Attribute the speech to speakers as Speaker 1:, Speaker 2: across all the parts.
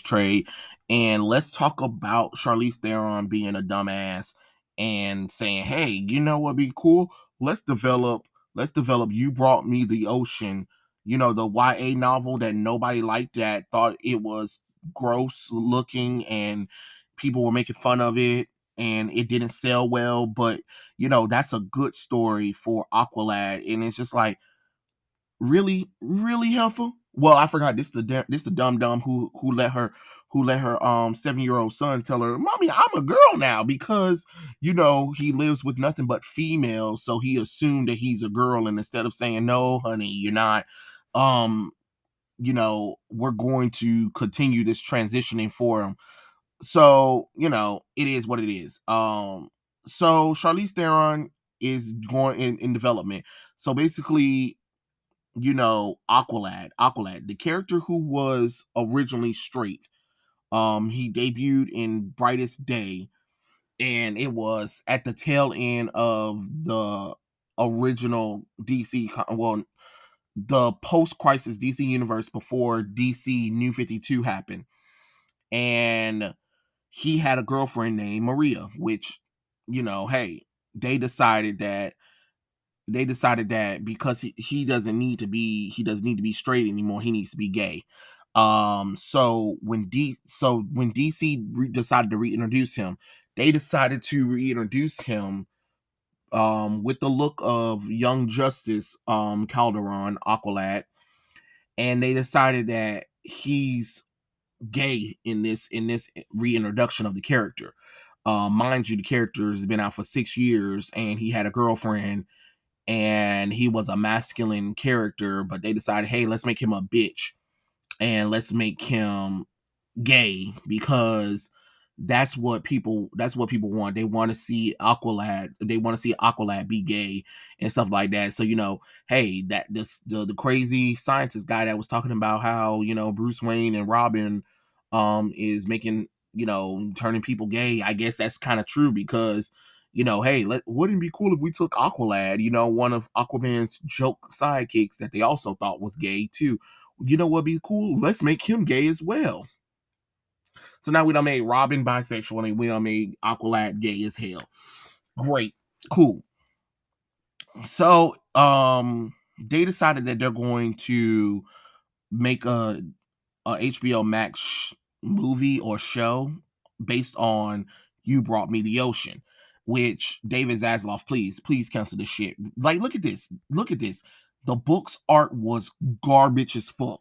Speaker 1: trade. And let's talk about Charlize Theron being a dumbass and saying, "Hey, you know what'd be cool? Let's develop, let's develop. You Brought Me the Ocean. You know, the YA novel that nobody liked, that thought it was gross looking and people were making fun of it." And it didn't sell well, but that's a good story for Aqualad, and it's just like, really, really helpful. Well, I forgot, this the dumb dumb who let her 7-year-old son tell her, "Mommy, I'm a girl now," because he lives with nothing but females, so he assumed that he's a girl, and instead of saying, "No, honey, you're not," um, we're going to continue this transitioning for him. So, it is what it is. So Charlize Theron is going in development. So basically, Aqualad, the character who was originally straight. He debuted in Brightest Day, and it was at the tail end of the original DC, well, the post-crisis DC universe before DC New 52 happened. And he had a girlfriend named Maria, which, hey, they decided that because he doesn't need to be straight anymore. He needs to be gay. So when DC decided to reintroduce him, they decided to reintroduce him with the look of Young Justice, Calderon, Aqualad, and they decided that he's gay in this reintroduction of the character. Mind you, the character has been out for 6 years, and he had a girlfriend, and he was a masculine character, but they decided, hey, let's make him a bitch, and let's make him gay, because that's what people want. They want to see Aqualad be gay and stuff like that. So, hey, that this the crazy scientist guy that was talking about how, Bruce Wayne and Robin is making, turning people gay. I guess that's kind of true, because hey, wouldn't it be cool if we took Aqualad, one of Aquaman's joke sidekicks that they also thought was gay too. What'd be cool? Let's make him gay as well. So now we done made Robin bisexual, and we done made Aqualad gay as hell. Great. Cool. So they decided that they're going to make a HBO Max movie or show based on You Brought Me the Ocean, which David Zaslav, please cancel this shit. Like, look at this. Look at this. The book's art was garbage as fuck.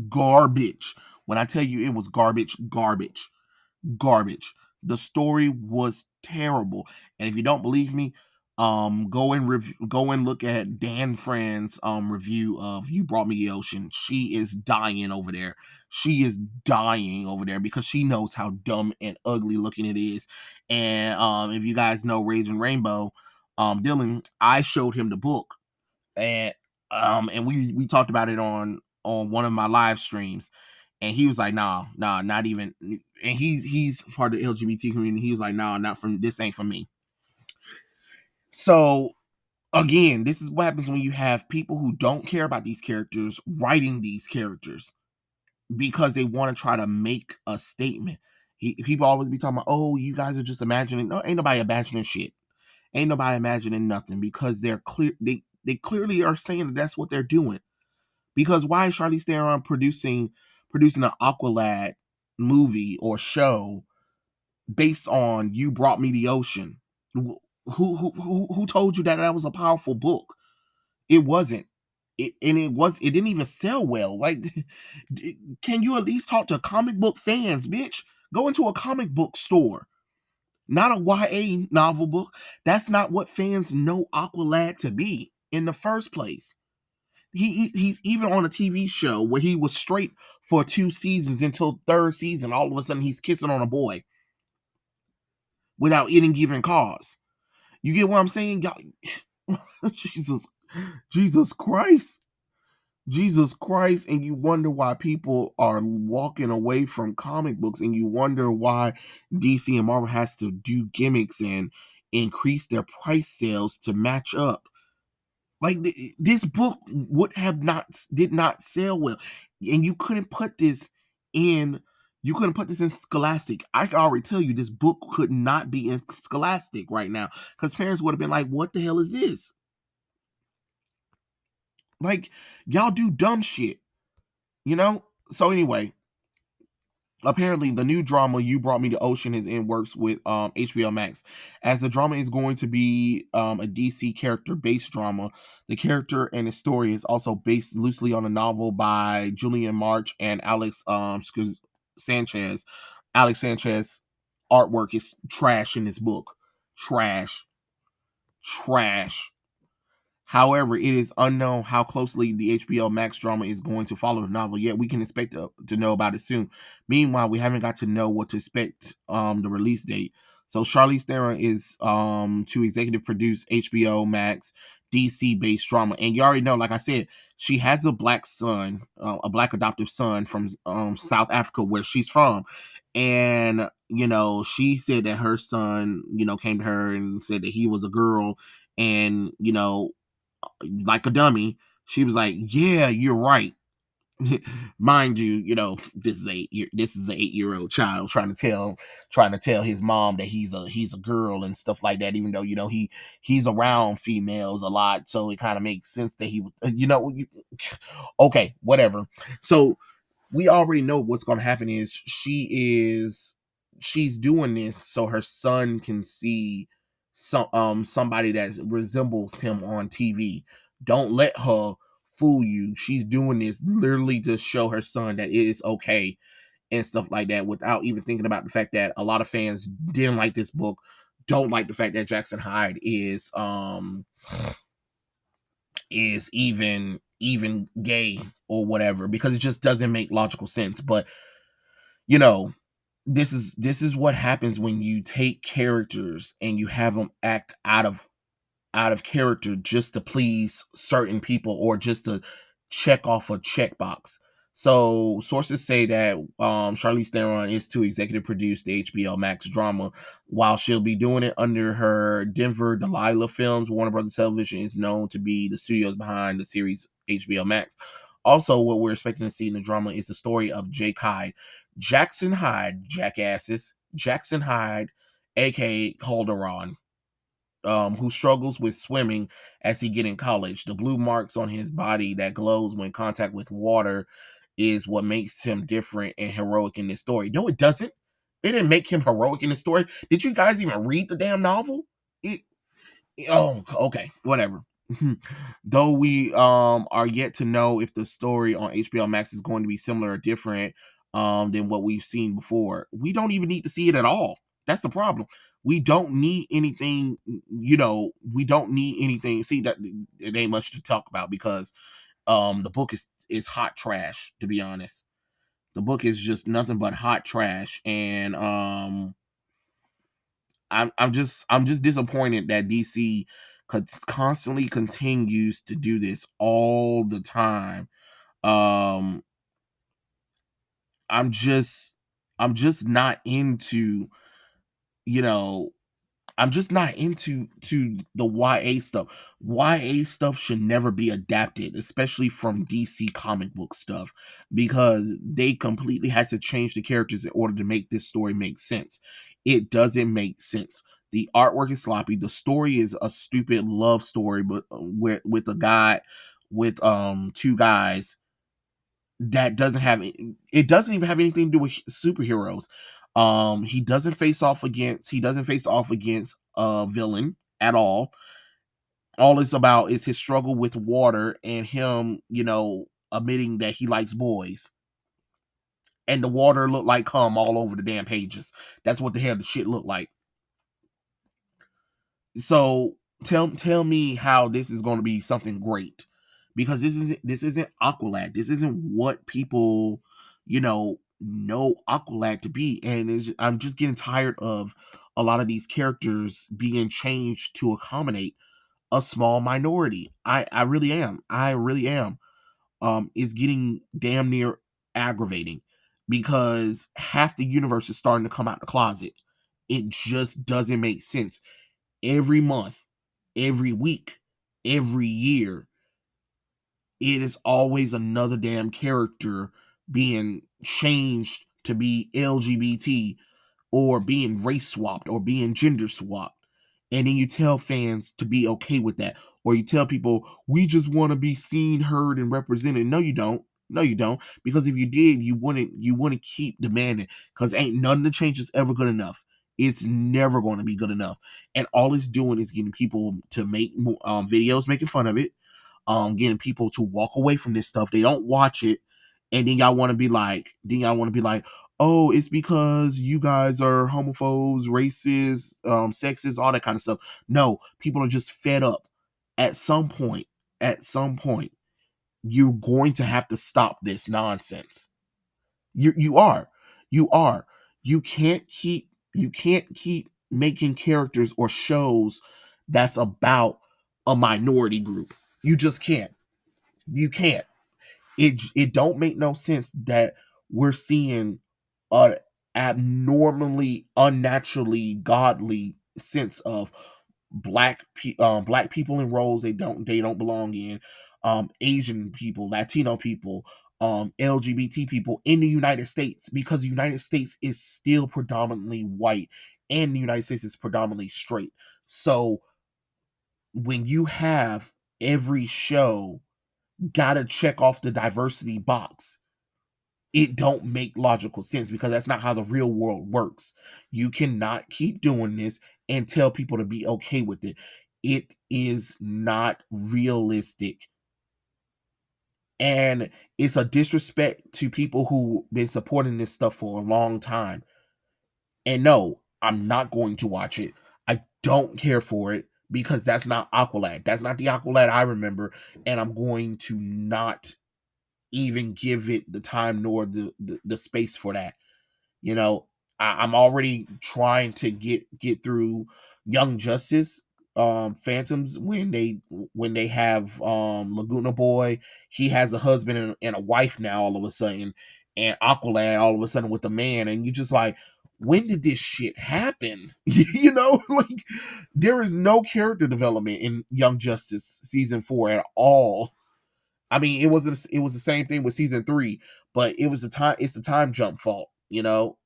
Speaker 1: Garbage. When I tell you it was garbage, garbage. Garbage. The story was terrible. And if you don't believe me, go and look at Dan Fran's review of You Brought Me the Ocean. She is dying over there. She is dying over there because she knows how dumb and ugly looking it is. And if you guys know Raging Rainbow, Dylan, I showed him the book, and we talked about it on one of my live streams, and he was like, nah, not even. And he's part of the LGBT community. He was like, nah, not from this, ain't for me. So again, this is what happens when you have people who don't care about these characters writing these characters because they want to try to make a statement. People always be talking about, oh, you guys are just imagining. No, ain't nobody imagining shit. Ain't nobody imagining nothing, because they're clear. They clearly are saying that that's what they're doing. Because why is Charlize Theron producing an Aqualad movie or show based on You Brought Me the Ocean? Who told you that that was a powerful book? It wasn't. It didn't even sell well. Like, can you at least talk to comic book fans, bitch? Go into a comic book store, not a YA novel book. That's not what fans know Aqualad to be in the first place. He's even on a TV show where he was straight for 2 seasons, until third season, all of a sudden he's kissing on a boy without any given cause. You get what I'm saying? Jesus, Jesus Christ. Jesus Christ. And you wonder why people are walking away from comic books, and you wonder why DC and Marvel has to do gimmicks and increase their price sales to match up. Like, this book would have not did not sell well, and you couldn't put this in. You couldn't put this in Scholastic. I can already tell you this book could not be in Scholastic right now because parents would have been like, "What the hell is this?" Like, y'all do dumb shit, you know? So anyway, apparently the new drama You Brought Me to Ocean is in works with HBO Max. As the drama is going to be a DC character based drama, the character and the story is also based loosely on a novel by Julian March and Sanchez. Alex Sanchez artwork is trash in this book. Trash. Trash. However, it is unknown how closely the HBO Max drama is going to follow the novel, yet we can expect to know about it soon. Meanwhile, we haven't got to know what to expect the release date. So Charlize Theron is to executive produce HBO Max DC based drama. And you already know, like I said, she has a black son, a black adoptive son from South Africa, where she's from. And, she said that her son, came to her and said that he was a girl. And, like a dummy, she was like, "Yeah, you're right." Mind you, this is an 8-year old child trying to tell his mom that he's a girl and stuff like that. Even though he's around females a lot, so it kind of makes sense that he would, okay, whatever. So we already know what's going to happen is she's doing this so her son can see somebody that resembles him on TV. Don't let her fool you. She's doing this literally to show her son that it is okay and stuff like that, without even thinking about the fact that a lot of fans didn't like this book, don't like the fact that Jackson Hyde is even gay or whatever, because it just doesn't make logical sense. But you know this is what happens when you take characters and you have them act out of character just to please certain people or just to check off a checkbox. So sources say that Charlize Theron is to executive produce the HBO Max drama. While she'll be doing it under her Denver Delilah Films, Warner Brothers Television is known to be the studios behind the series HBO Max. Also, what we're expecting to see in the drama is the story of Jake Hyde, Jackson Hyde, jackasses, Jackson Hyde, aka Calderon, who struggles with swimming as he get in college. The blue marks on his body that glows when contact with water is what makes him different and heroic in this story. No, it doesn't. It didn't make him heroic in the story. Did you guys even read the damn novel? It, oh, okay, whatever. Though we are yet to know if the story on HBO Max is going to be similar or different than what we've seen before. We don't even need to see it at all. That's the problem. We don't need anything, we don't need anything. See, that it ain't much to talk about because the book is hot trash, to be honest. The book is just nothing but hot trash. And I'm just disappointed that DC constantly continues to do this all the time. Um, I'm just I'm just not into you know I'm just not into the YA stuff. YA stuff should never be adapted, especially from DC comic book stuff, because they completely had to change the characters in order to make this story make sense. It doesn't make sense. The artwork is sloppy. The story is a stupid love story, but with a guy with two guys that doesn't even have anything to do with superheroes. He doesn't face off against a villain at all. All it's about is his struggle with water and him, admitting that he likes boys. And the water looked like cum all over the damn pages. That's what the hell the shit looked like. So tell me how this is going to be something great, because this isn't Aqualad. This isn't what people know Aqualad to be, and I'm just getting tired of a lot of these characters being changed to accommodate a small minority. I really am. I really am. Is getting damn near aggravating, because half the universe is starting to come out the closet. It just doesn't make sense. Every month, every week, every year, it is always another damn character being changed to be LGBT or being race swapped or being gender swapped. And then you tell fans to be okay with that. Or you tell people, we just want to be seen, heard, and represented. No, you don't. No, you don't. Because if you did, you wouldn't keep demanding. Because ain't none of the changes ever good enough. It's never going to be good enough. And all it's doing is getting people to make videos making fun of it, getting people to walk away from this stuff. They don't watch it, and then y'all want to be like, oh, it's because you guys are homophobes, racist, sexist, all that kind of stuff. No, people are just fed up. At some point, at some point, you're going to have to stop this nonsense. You are. You can't keep making characters or shows that's about a minority group. You just can't. You can't. It don't make no sense that we're seeing a abnormally unnaturally godly sense of black people in roles they don't belong in, Asian people, Latino people, LGBT people in the United States, because the United States is still predominantly white and the United States is predominantly straight. So when you have every show gotta check off the diversity box, it don't make logical sense, because that's not how the real world works. You cannot keep doing this and tell people to be okay with it. It is not realistic. And it's a disrespect to people who been supporting this stuff for a long time. And no, I'm not going to watch it. I don't care for it, because that's not Aqualad. That's not the Aqualad I remember. And I'm going to not even give it the time nor the space for that. You know, I'm already trying to get through Young Justice, Phantoms, when they have Laguna Boy. He has a husband and a wife now all of a sudden, and Aqualad all of a sudden with a man, and you just like, when did this shit happen? Like, there is no character development in Young Justice season 4 at all. I mean, it was the same thing with season 3, but it's the time jump fault.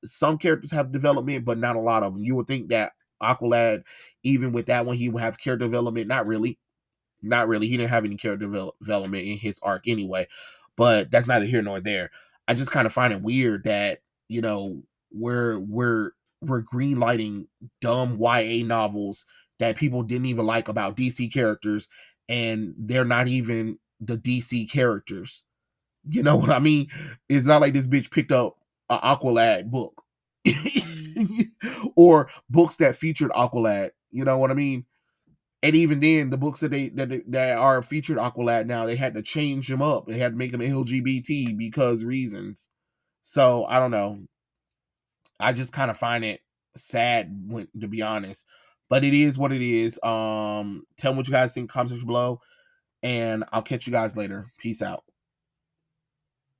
Speaker 1: Some characters have development, but not a lot of them. You would think that Aqualad, even with that one, he would have character development. Not really, not really. He didn't have any character development in his arc anyway. But that's neither here nor there. I just kind of find it weird that we're green lighting dumb YA novels that people didn't even like about DC characters, and they're not even the DC characters. You know what I mean? It's not like this bitch picked up an Aqualad book or books that featured Aqualad. You know what I mean? And even then, the books that are featured Aqualad now, they had to change them up. They had to make them LGBT because reasons. So I don't know. I just kind of find it sad, to be honest. But it is what it is. Tell me what you guys think. Comment section below, and I'll catch you guys later. Peace out.